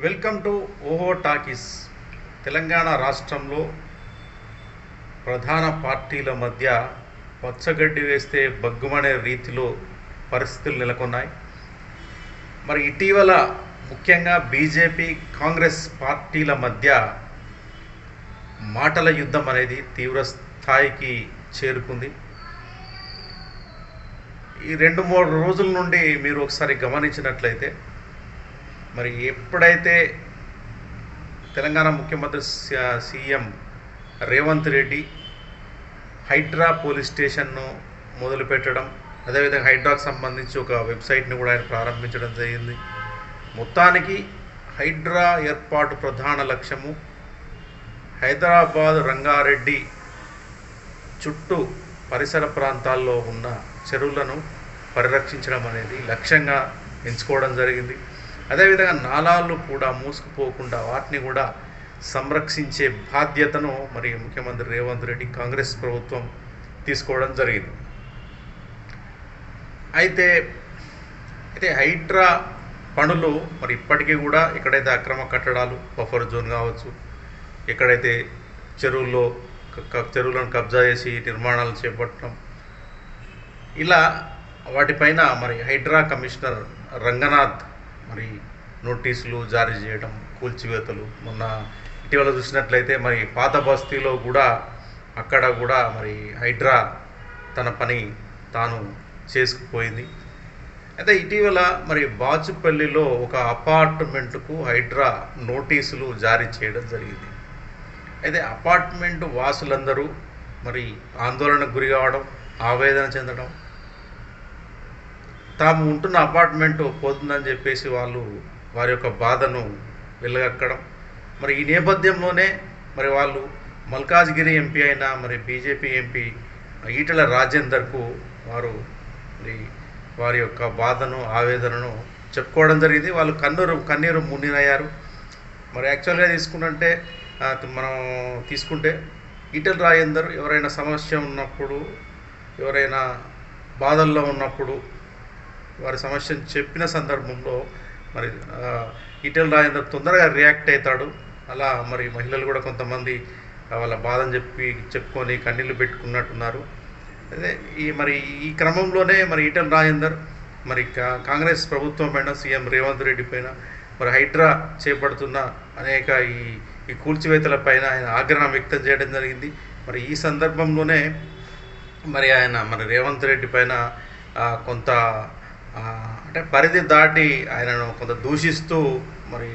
Welcome to ఓహో talkies. Telangana రాష్ట్రంలో ప్రధాన పార్టీల మధ్య పచ్చగడ్డి వేస్తే బగ్గుమనే రీతిలో పరిస్థితులు నెలకొన్నాయి. మరి ఇటీవల ముఖ్యంగా బీజేపీ కాంగ్రెస్ పార్టీల మధ్య మాటల యుద్ధం అనేది తీవ్ర స్థాయికి చేరుకుంది. ఈ 2-3 రోజుల నుండి మీరు ఒకసారి గమనించినట్లయితే మరి ఎప్పుడైతే తెలంగాణ ముఖ్యమంత్రి సీఎం రేవంత్ రెడ్డి హైడ్రా పోలీస్ స్టేషన్ను మొదలుపెట్టడం, అదేవిధంగా హైడ్రాకు సంబంధించి ఒక వెబ్సైట్ని కూడా ఆయన ప్రారంభించడం జరిగింది. మొత్తానికి హైడ్రా ఏర్పాటు ప్రధాన లక్ష్యము హైదరాబాద్ రంగారెడ్డి చుట్టూ పరిసర ప్రాంతాల్లో ఉన్న చెరువులను పరిరక్షించడం అనేది లక్ష్యంగా ఎంచుకోవడం జరిగింది. అదేవిధంగా నాలాలు కూడా మూసుకుపోకుండా వాటిని కూడా సంరక్షించే బాధ్యతను మరి ముఖ్యమంత్రి రేవంత్ రెడ్డి కాంగ్రెస్ ప్రభుత్వం తీసుకోవడం జరిగింది. అయితే హైడ్రా పనులు మరి ఇప్పటికీ కూడా ఎక్కడైతే అక్రమ కట్టడాలు, బఫర్ జోన్ కావచ్చు, ఎక్కడైతే చెరువులను కబ్జా చేసి నిర్మాణాలు చేపట్టడం, ఇలా వాటిపైన మరి హైడ్రా కమిషనర్ రంగనాథ్ మరి నోటీసులు జారీ చేయడం, కూల్చివేతలు. మొన్న ఇటీవల చూసినట్లయితే మరి పాత బస్తీలో కూడా అక్కడ కూడా మరి హైడ్రా తన పని తాను చేసుకుపోయింది. అయితే ఇటీవల మరి బాచుపల్లిలో ఒక అపార్ట్మెంటుకు హైడ్రా నోటీసులు జారీ చేయడం జరిగింది. అయితే అపార్ట్మెంట్ వాసులందరూ మరి ఆందోళనకు గురి కావడం, ఆవేదన చెందడం, తాము ఉంటున్న అపార్ట్మెంటు పోతుందని చెప్పేసి వారి యొక్క బాధను వెళ్ళగక్కడం. మరి ఈ నేపథ్యంలోనే మరి వాళ్ళు మల్కాజ్గిరి ఎంపీ అయిన మరి బీజేపీ ఎంపీ ఈటెల రాజేందర్కు వారి యొక్క బాధను, ఆవేదనను చెప్పుకోవడం జరిగింది. వాళ్ళు కన్నీరు మున్నీరయ్యారు. మరి యాక్చువల్గా మనం తీసుకుంటే ఈటెల రాజేందర్ ఎవరైనా సమస్య ఉన్నప్పుడు, ఎవరైనా బాధల్లో ఉన్నప్పుడు వారి సమస్యను చెప్పిన సందర్భంలో మరి ఈటెల రాజేందర్ తొందరగా రియాక్ట్ అవుతాడు. అలా మరి మహిళలు కూడా కొంతమంది వాళ్ళ బాధను చెప్పుకొని కన్నీళ్ళు పెట్టుకున్నట్టున్నారు. అదే ఈ క్రమంలోనే మరి ఈటెల రాజేందర్ మరి కాంగ్రెస్ ప్రభుత్వం పైన, సీఎం రేవంత్ రెడ్డి పైన, మరి హైడ్రా చేపడుతున్న అనేక ఈ కూల్చివేతల పైన ఆయన ఆగ్రహం వ్యక్తం చేయడం జరిగింది. మరి ఈ సందర్భంలోనే మరి మరి రేవంత్ రెడ్డి పైన కొంత అంటే పరిధి దాటి ఆయనను కొంత దూషిస్తూ మరి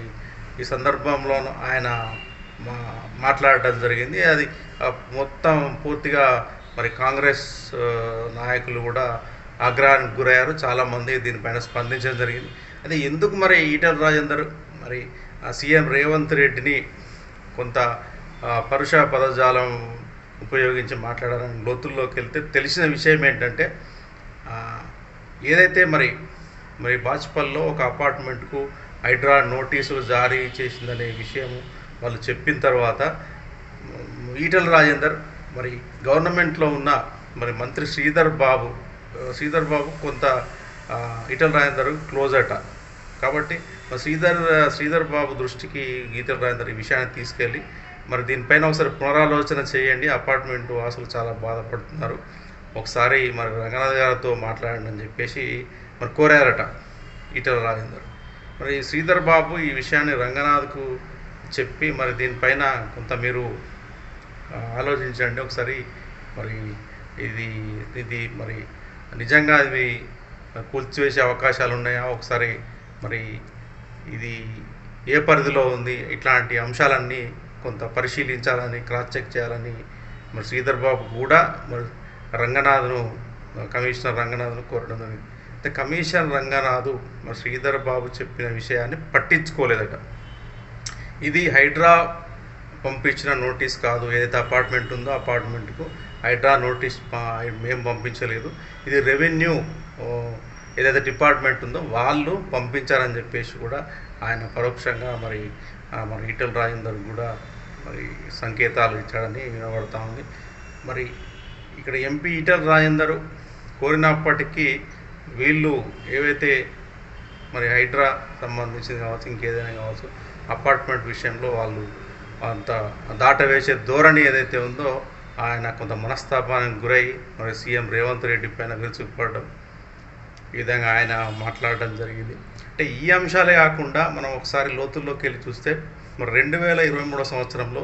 ఈ సందర్భంలోనూ ఆయన మాట్లాడటం జరిగింది. అది మొత్తం పూర్తిగా మరి కాంగ్రెస్ నాయకులు కూడా ఆగ్రహానికి గురయ్యారు. చాలామంది దీనిపైన స్పందించడం జరిగింది. అది ఎందుకు మరి ఈటెల రాజేందర్ మరి సీఎం రేవంత్ రెడ్డిని కొంత పరుష పదజాలం ఉపయోగించి మాట్లాడాలని లోతుల్లోకి వెళ్తే తెలిసిన విషయం ఏంటంటే, ఏదైతే మరి బాచుపల్లిలో ఒక అపార్ట్మెంట్కు హైడ్రా నోటీసులు జారీ చేసిందనే విషయం వాళ్ళు చెప్పిన తర్వాత ఈటెల రాజేందర్ మరి గవర్నమెంట్లో ఉన్న మరి మంత్రి శ్రీధర్ బాబు కొంత ఈటెల రాజేందర్ క్లోజ్ అట. కాబట్టి శ్రీధర్ బాబు దృష్టికి ఈటెల రాజేందర్ ఈ విషయాన్ని తీసుకెళ్ళి మరి దీనిపైన ఒకసారి పునరాలోచన చేయండి, అపార్ట్మెంట్ వాసులు చాలా బాధపడుతున్నారు, ఒకసారి మరి రంగనాథ్ గారితో మాట్లాడండి అని చెప్పేసి మరి కోరారట ఈటెల రాజేందర్. మరి శ్రీధర్ బాబు ఈ విషయాన్ని రంగనాథ్కు చెప్పి మరి దీనిపైన కొంత మీరు ఆలోచించండి ఒకసారి, మరి ఇది మరి నిజంగా ఇది కూల్చివేసే అవకాశాలు ఉన్నాయా, ఒకసారి మరి ఇది ఏ పరిధిలో ఉంది, ఇట్లాంటి అంశాలన్నీ కొంత పరిశీలించాలని, క్రాస్ చెక్ చేయాలని మరి శ్రీధర్ బాబు కూడా మరి కమిషనర్ రంగనాథ్ను కోరడం జరిగింది. అయితే కమిషనర్ రంగనాథ్ మరి శ్రీధర్ బాబు చెప్పిన విషయాన్ని పట్టించుకోలేదట. ఇది హైడ్రా పంపించిన నోటీస్ కాదు, ఏదైతే అపార్ట్మెంట్ ఉందో అపార్ట్మెంట్కు హైడ్రా నోటీస్ మేము పంపించలేదు, ఇది రెవెన్యూ ఏదైతే డిపార్ట్మెంట్ ఉందో వాళ్ళు పంపించారని చెప్పేసి కూడా ఆయన పరోక్షంగా మరి ఈటెల రాజేందర్ కూడా మరి సంకేతాలు ఇచ్చాడని వినబడతా ఉంది. మరి ఇక్కడ ఎంపీ ఈటెల రాజేందర్ కోరినప్పటికీ వీళ్ళు ఏవైతే మరి హైడ్రా సంబంధించింది కావచ్చు, ఇంకేదైనా కావచ్చు, అపార్ట్మెంట్ విషయంలో వాళ్ళు అంత దాటవేసే ధోరణి ఏదైతే ఉందో ఆయన కొంత మనస్తాపానికి గురై మరి సీఎం రేవంత్ రెడ్డి పైన విరుచుకుపడడం, ఈ విధంగా ఆయన మాట్లాడడం జరిగింది. అంటే ఈ అంశాలే కాకుండా మనం ఒకసారి లోతుల్లోకి వెళ్ళి చూస్తే మరి 2023 సంవత్సరంలో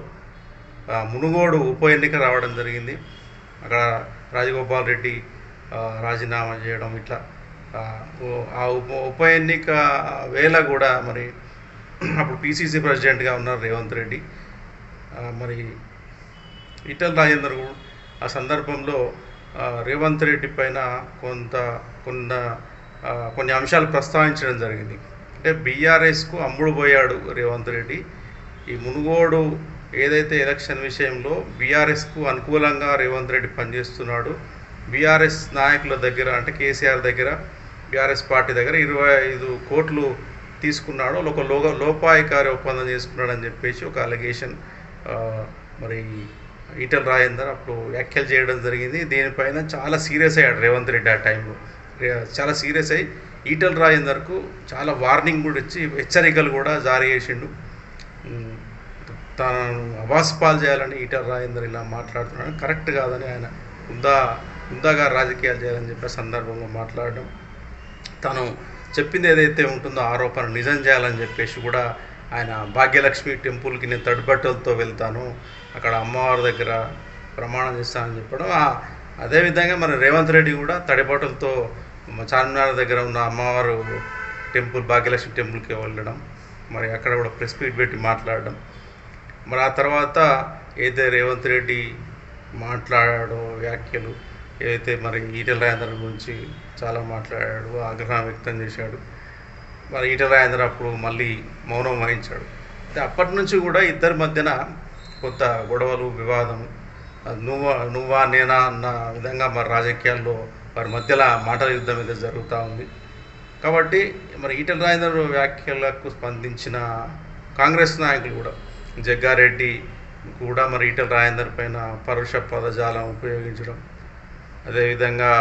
మునుగోడు ఉప ఎన్నిక రావడం జరిగింది. అక్కడ రాజగోపాల్ రెడ్డి రాజీనామా చేయడం, ఇట్లా ఆ ఉప ఎన్నిక వేళ కూడా మరి అప్పుడు పిసిసి ప్రెసిడెంట్గా ఉన్నారు రేవంత్ రెడ్డి. మరి ఈటెల రాజేందర్ కూడా ఆ సందర్భంలో రేవంత్ రెడ్డి పైన కొన్ని అంశాలు ప్రస్తావించడం జరిగింది. అంటే బీఆర్ఎస్కు అమ్ముడు పోయాడు రేవంత్ రెడ్డి. ఈ మునుగోడు ఏదైతే ఎలక్షన్ విషయంలో బీఆర్ఎస్కు అనుకూలంగా రేవంత్ రెడ్డి పనిచేస్తున్నాడు, బీఆర్ఎస్ నాయకుల దగ్గర అంటే కేసీఆర్ దగ్గర, బీఆర్ఎస్ పార్టీ దగ్గర 25 కోట్లు తీసుకున్నాడు, ఒక లోపాయికారి ఒప్పందం చేసుకున్నాడని చెప్పేసి ఒక అలిగేషన్ మరి ఈటెల రాజేందర్ అప్పుడు వ్యాఖ్యలు చేయడం జరిగింది. దీనిపైన చాలా సీరియస్ అయ్యాడు రేవంత్ రెడ్డి. ఆ టైంలో చాలా సీరియస్ అయ్యి ఈటెల రాజేందర్కు చాలా వార్నింగ్ కూడా ఇచ్చి హెచ్చరికలు కూడా జారీ చేసిండు. తనను అవాస్పాలు చేయాలని ఈటెల రాజేందర్ ఇలా మాట్లాడుతున్నాడు, కరెక్ట్ కాదని ఆయన హుందాగా రాజకీయాలు చేయాలని చెప్పే సందర్భంలో మాట్లాడడం, తను చెప్పింది ఏదైతే ఉంటుందో ఆరోపణ నిజం చేయాలని చెప్పేసి కూడా ఆయన భాగ్యలక్ష్మి టెంపుల్కి నేను తడిబట్టలతో వెళ్తాను, అక్కడ అమ్మవారి దగ్గర ప్రమాణం చేస్తానని చెప్పడం. అదేవిధంగా మరి రేవంత్ రెడ్డి కూడా తడిబట్టలతో చార్మినార్ దగ్గర ఉన్న అమ్మవారు టెంపుల్ భాగ్యలక్ష్మి టెంపుల్కి వెళ్ళడం, మరి అక్కడ కూడా ప్రెస్ మీట్ పెట్టి మాట్లాడడం. మరి ఆ తర్వాత ఏదైతే రేవంత్ రెడ్డి మాట్లాడాడో వ్యాఖ్యలు ఏదైతే మరి ఈటెల రాజేందర్ గురించి చాలా మాట్లాడాడు, ఆగ్రహం వ్యక్తం చేశాడు. మరి ఈటెల రాజేందర్ అప్పుడు మళ్ళీ మౌనం వహించాడు. అంటే అప్పటి నుంచి కూడా ఇద్దరి మధ్యన కొంత గొడవలు, వివాదం, నువ్వా నేనా అన్న విధంగా మరి రాజకీయాల్లో వారి మధ్యలో మాటల యుద్ధం మీద జరుగుతూ ఉంది. కాబట్టి మరి ఈటెల రాజేందర్ వ్యాఖ్యలకు స్పందించిన కాంగ్రెస్ నాయకులు కూడా, జగ్గారెడ్డి కూడా మరి ఈటెల రాజేందర్ పైన పరుష పదజాలం ఉపయోగించడం, అదేవిధంగా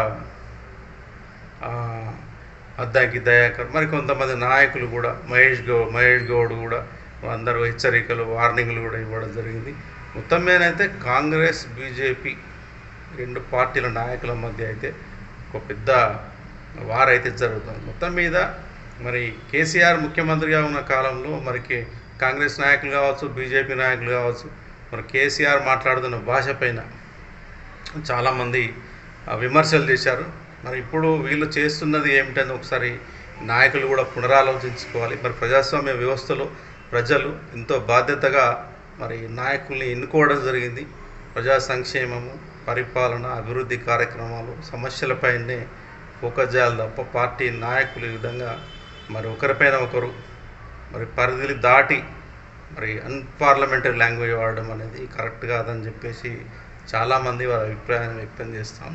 అద్దంకి దయాకర్, మరి కొంతమంది నాయకులు కూడా మహేష్ గౌడ్ కూడా అందరూ హెచ్చరికలు, వార్నింగ్లు కూడా ఇవ్వడం జరిగింది. మొత్తం మీద అయితే కాంగ్రెస్ బీజేపీ 2 పార్టీల నాయకుల మధ్య అయితే ఒక పెద్ద వారైతే జరుగుతుంది. మొత్తం మీద మరి కేసీఆర్ ముఖ్యమంత్రిగా ఉన్న కాలంలో మరి కాంగ్రెస్ నాయకులు కావచ్చు, బీజేపీ నాయకులు కావచ్చు, మరి కేసీఆర్ మాట్లాడుతున్న భాష పైన చాలామంది విమర్శలు చేశారు. మరి ఇప్పుడు వీళ్ళు చేస్తున్నది ఏమిటని ఒకసారి నాయకులు కూడా పునరాలోచించుకోవాలి. మరి ప్రజాస్వామ్య వ్యవస్థలో ప్రజలు ఎంతో బాధ్యతగా మరి నాయకుల్ని ఎన్నుకోవడం జరిగింది. ప్రజా సంక్షేమము, పరిపాలన, అభివృద్ధి కార్యక్రమాలు, సమస్యలపైనే ఫోకస్ చేయాలి తప్ప పార్టీ నాయకులు ఈ విధంగా మరి ఒకరిపైన ఒకరు మరి పరిధిని దాటి మరి అన్పార్లమెంటరీ లాంగ్వేజ్ వాడడం అనేది కరెక్ట్ కాదని చెప్పేసి చాలామంది వారి అభిప్రాయాన్ని వ్యక్తం చేస్తాం.